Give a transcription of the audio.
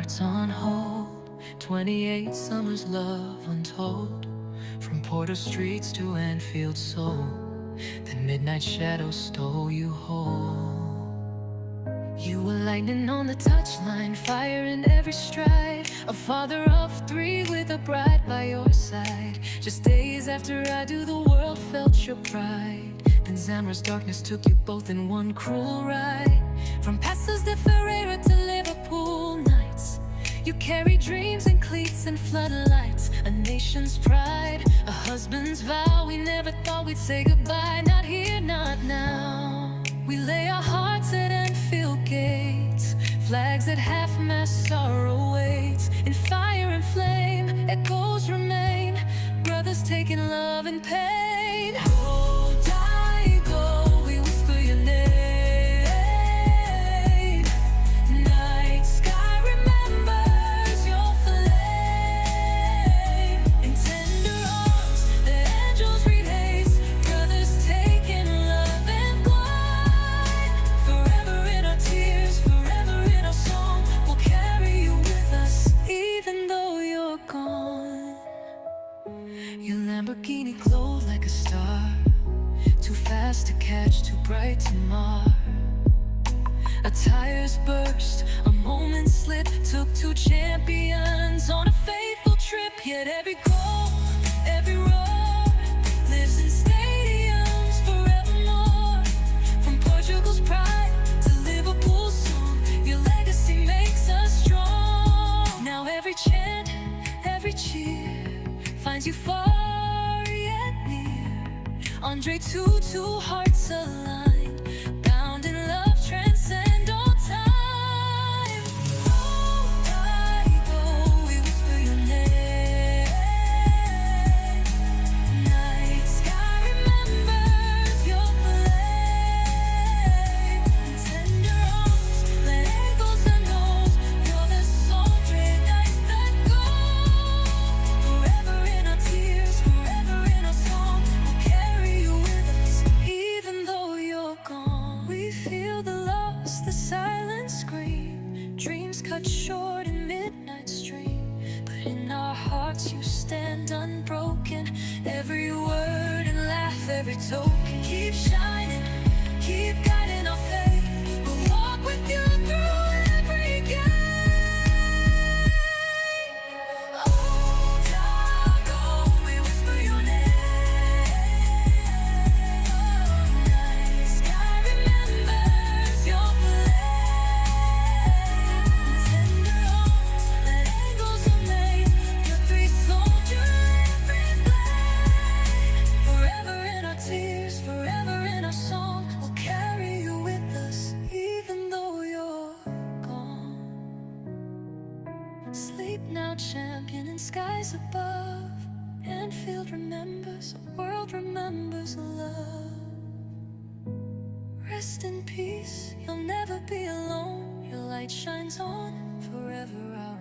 hearts on hold. 28 summers, love untold. From Porter streets to Anfield Soul, the midnight shadows stole you whole. You were lightning on the touchline, fire in every stride. A father of 3 with a bride by your side. Just days after I do, the world felt your pride. Then Zamra's darkness took you both in one cruel ride. From Passos de Ferreira to Liverpool nights, you carry dreams in cleats and floodlights. A nation's pride, a husband's vow. We never thought we'd say goodbye. Not here, not now. We lay our hearts at Anfield gates. Flags at half-mast, sorrow waits. In fire and flame, echoes remain. Brothers taking love and pain. Go, die, go, we whisper your name. Night sky remembers your flame. In tender arms, the angels read haste. Brothers taking love and wine. Forever in our tears, forever in our song. We'll carry you with us, even though you're gone. Your Lamborghini glowed like a star, too fast to catch, too bright to mar. A tire's burst, a moment slip. Took 2 champions on a fateful trip. Yet every goal, every roar lives in stadiums forevermore. From Portugal's pride to Liverpool's song, your legacy makes us strong. Now every chant, every cheer finds you far yet near. Andre 2-2, hearts aligned, bound in love, transcend all time. Oh, I go, we whisper your name. Night sky remembers your flame. In tender arms, let echoes unknown. You're the soldier night that goes. Forever in our tears, forever in our song. We'll carry you with us, even though you're gone. We feel the loss, the silent scream. Dreams cut short in midnight stream. But in our hearts you stand unbroken. Every word and laugh, every token. Keep shining, keep guiding our faith. We'll walk with you through every gate. Oh, Dago, we whisper your name. Night sky remembers your flame. Tender arms, let angles are made. Your 3 soldier, every blade. Forever in our tears, forever in our song. We'll carry you with us, even though you're gone. Sleep now, champion in skies above. Anfield remembers, the world remembers love. Rest in peace, you'll never be alone. Your light shines on, forever out.